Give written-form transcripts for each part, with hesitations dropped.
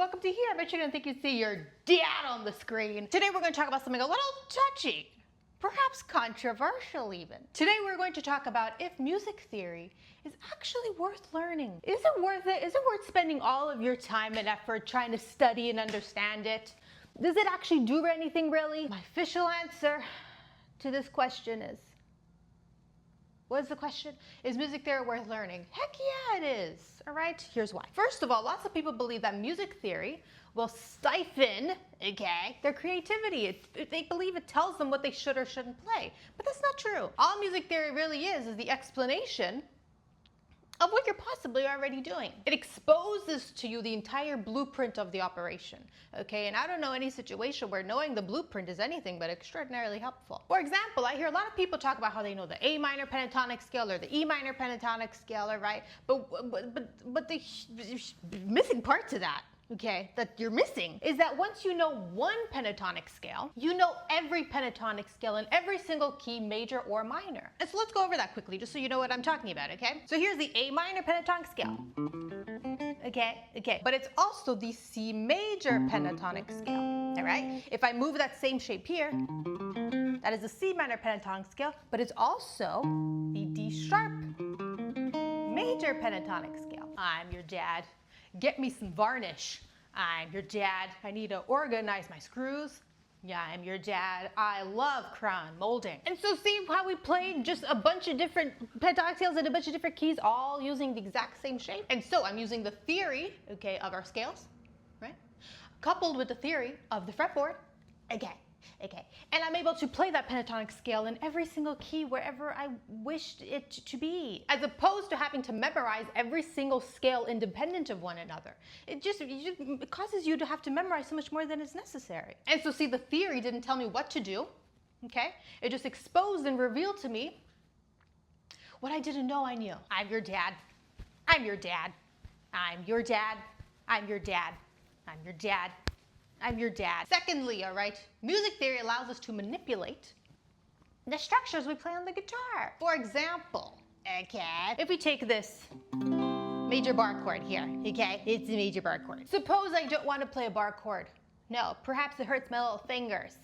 welcome to here. I bet you didn't think you'd see your dad on the screen. Today we're going to talk about something a little touchy, perhaps controversial even. Today we're going to talk about if music theory is actually worth learning. Is it worth it? Is it worth spending all of your time and effort trying to study and understand it? Does it actually do anything really? My official answer to this question is, what's the question? Is music theory worth learning? Heck yeah, it is. All right, here's why. First of all, lots of people believe that music theory will stifle, their creativity. They believe it tells them what they should or shouldn't play. But that's not true. All music theory really is the explanation of what you're possibly already doing. It exposes to you the entire blueprint of the operation, And I don't know any situation where knowing the blueprint is anything but extraordinarily helpful. For example, I hear a lot of people talk about how they know the A minor pentatonic scale or the E minor pentatonic scale, right? But the missing part to that, that you're missing is that once you know one pentatonic scale, you know every pentatonic scale in every single key, major or minor. And so let's go over that quickly, just so you know what I'm talking about, So here's the A minor pentatonic scale, But it's also the C major pentatonic scale, all right? If I move that same shape here, that is the C minor pentatonic scale, but it's also the D sharp major pentatonic scale. I'm your dad. Get me some varnish. I'm your dad. I need to organize my screws. Yeah, I'm your dad. I love crown molding. And so see how we played just a bunch of different pentatonic scales in a bunch of different keys, all using the exact same shape? And so I'm using the theory, of our scales, right? Coupled with the theory of the fretboard, And I'm able to play that pentatonic scale in every single key wherever I wished it to be, as opposed to having to memorize every single scale independent of one another. It causes you to have to memorize so much more than is necessary. And so see, the theory didn't tell me what to do, It just exposed and revealed to me what I didn't know I knew. I'm your dad. I'm your dad. I'm your dad. I'm your dad. I'm your dad. I'm your dad. Secondly, music theory allows us to manipulate the structures we play on the guitar. For example, if we take this major bar chord here, It's a major bar chord. Suppose I don't want to play a bar chord. No, perhaps it hurts my little fingers,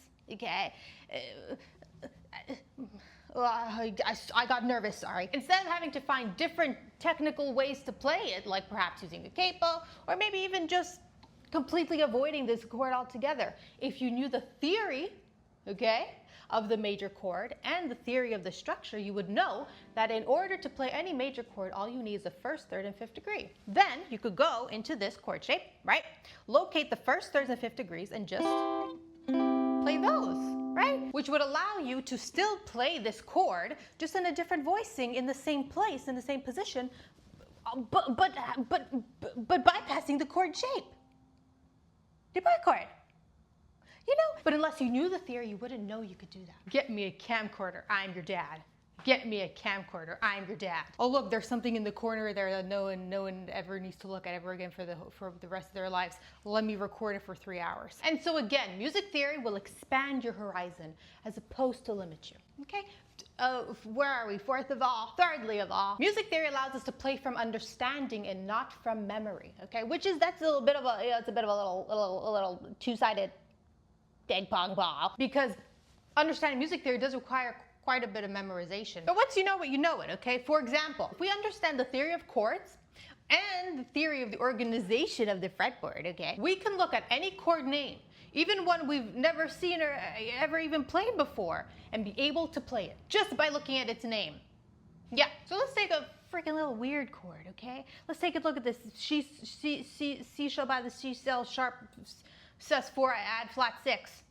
I got nervous, sorry. Instead of having to find different technical ways to play it, like perhaps using a capo, or maybe even just completely avoiding this chord altogether. If you knew the theory, of the major chord and the theory of the structure, you would know that in order to play any major chord, all you need is the first, third, and fifth degree. Then you could go into this chord shape, Locate the first, third, and fifth degrees and just play those, Which would allow you to still play this chord, just in a different voicing, in the same place, in the same position, but bypassing the chord shape. The bar chord. But unless you knew the theory, you wouldn't know you could do that. Get me a camcorder, I'm your dad. Get me a camcorder, I'm your dad. Oh look, there's something in the corner there that no one ever needs to look at ever again for the rest of their lives. Let me record it for 3 hours. And so again, music theory will expand your horizon as opposed to limit you. Where are we? Fourth of all. Thirdly of all, music theory allows us to play from understanding and not from memory. That's a little bit of a, it's a bit of a little two-sided ping pong ball, because understanding music theory does require quite a bit of memorization. But once you know it, you know it. For example, if we understand the theory of chords and the theory of the organization of the fretboard, we can look at any chord name, even one we've never seen or ever even played before, and be able to play it just by looking at its name. So let's take a freaking little weird chord, Let's take a look at this C sharp by the C sharp sus4 add flat 6.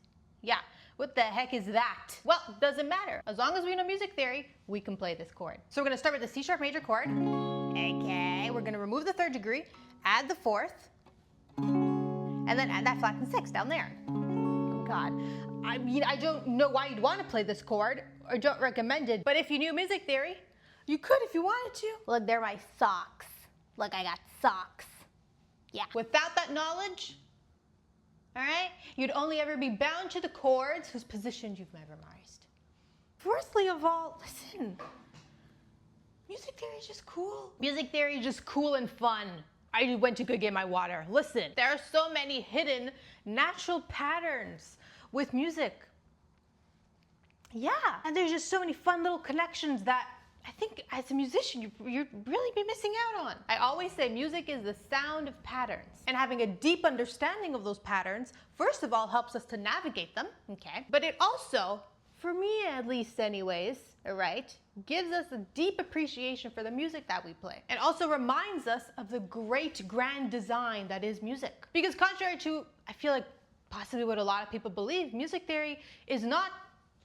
What the heck is that? Well, doesn't matter. As long as we know music theory, we can play this chord. So we're gonna start with the C sharp major chord. We're gonna remove the third degree, add the fourth, and then add that flat and 6 down there. Oh God. I mean, I don't know why you'd want to play this chord, or don't recommend it, but if you knew music theory, you could if you wanted to. Look, they're my socks. Look, I got socks. Without that knowledge, you'd only ever be bound to the chords whose positions you've memorized. Firstly of all, listen, music theory is just cool. Music theory is just cool and fun. I went to go get my water. Listen, there are so many hidden natural patterns with music. Yeah, and there's just so many fun little connections that I think as a musician, you'd really be missing out on. I always say music is the sound of patterns, and having a deep understanding of those patterns, first of all, helps us to navigate them, okay? But it also, for me at least anyways, right, gives us a deep appreciation for the music that we play. It also reminds us of the great grand design that is music. Because contrary to, I feel like possibly what a lot of people believe, music theory is not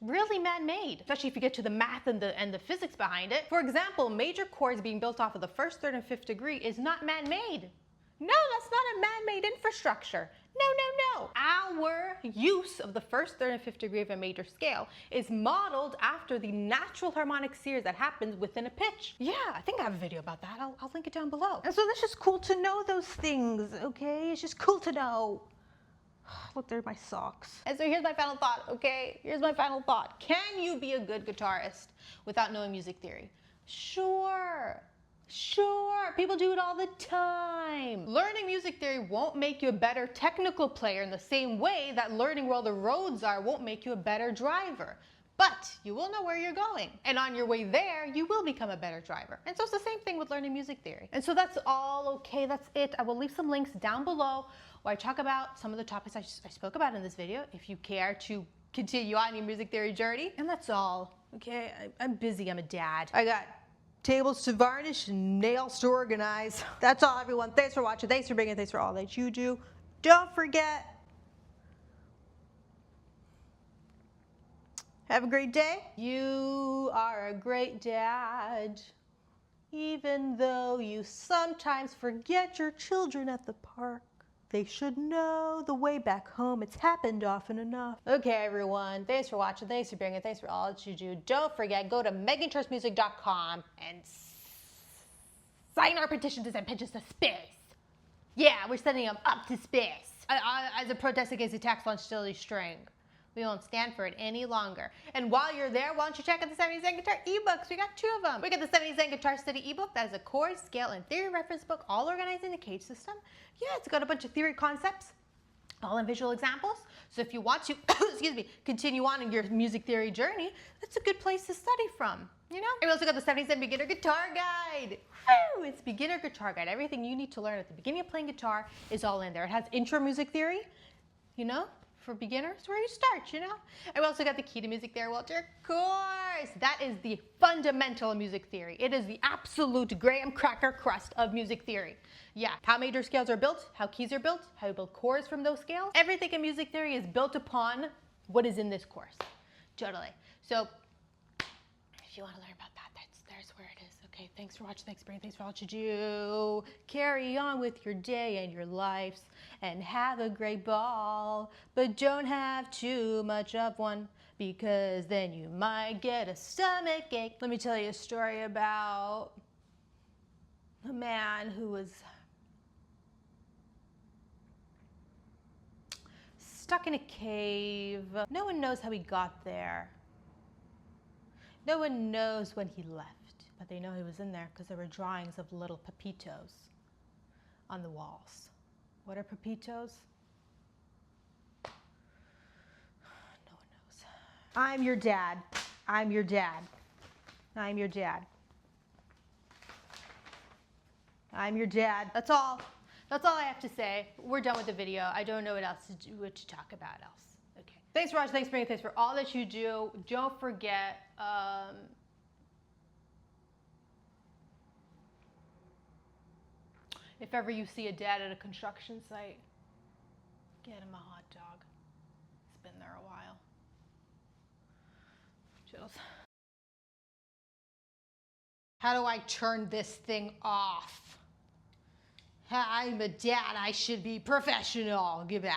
really man-made, especially if you get to the math and the physics behind it. For example, major chords being built off of the first, third, and fifth degree is not man-made. No, that's not a man-made infrastructure. No. Our use of the first, third, and fifth degree of a major scale is modeled after the natural harmonic series that happens within a pitch. Yeah, I think I have a video about that. I'll link it down below. And so that's just cool to know those things, okay? It's just cool to know. Look, there are my socks. And so here's my final thought, okay? Here's my final thought. Can you be a good guitarist without knowing music theory? Sure. People do it all the time. Learning music theory won't make you a better technical player in the same way that learning where all the roads are won't make you a better driver. But you will know where you're going. And on your way there, you will become a better driver. And so it's the same thing with learning music theory. And so that's all, okay? That's it. I will leave some links down below where I talk about some of the topics I spoke about in this video if you care to continue on your music theory journey. And that's all, okay? I'm busy, I'm a dad. I got tables to varnish and nails to organize. That's all, everyone. Thanks for watching, thanks for being here, thanks for all that you do. Don't forget, have a great day. You are a great dad, even though you sometimes forget your children at the park. They should know the way back home. It's happened often enough. Okay, everyone. Thanks for watching. Thanks for being here. Thanks for all that you do. Don't forget, go to meganchurchmusic.com and sign our petition to send pigeons to space. Yeah, we're sending them up to space. As a protest against the tax on Silly String. We won't stand for it any longer. And while you're there, why don't you check out the 70 Cent Guitar eBooks? We got 2 of them. We got the 70 Cent Guitar Study ebook. That is a chord, scale, and theory reference book, all organized in a cage system. Yeah, it's got a bunch of theory concepts, all in visual examples. So if you want to, excuse me, continue on in your music theory journey, that's a good place to study from, you know? And we also got the 70 Cent Beginner Guitar Guide. Woo! It's Beginner Guitar Guide. Everything you need to learn at the beginning of playing guitar is all in there. It has intro music theory, you know? For beginners, where you start, you know? And we also got the Key to Music Theory, Walter. Of course, that is the fundamental of music theory. It is the absolute graham cracker crust of music theory. Yeah, how major scales are built, how keys are built, how you build chords from those scales. Everything in music theory is built upon what is in this course. Totally. So if you want to learn about that, there's where it is. Okay, thanks for watching, thanks for being, thanks for all that you do. Carry on with your day and your lives and have a great ball, but don't have too much of one because then you might get a stomach ache. Let me tell you a story about a man who was stuck in a cave. No one knows how he got there. No one knows when he left. But they know he was in there because there were drawings of little pepitos on the walls. What are pepitos? No one knows. I'm your dad. I'm your dad. I'm your dad. I'm your dad. That's all. That's all I have to say. We're done with the video. I don't know what else to do, what to talk about else. Okay. Thanks for watching. Thanks for being. Thanks for all that you do. Don't forget. If ever you see a dad at a construction site, get him a hot dog. It's been there a while. Chills. How do I turn this thing off? I'm a dad. I should be professional. Goodbye.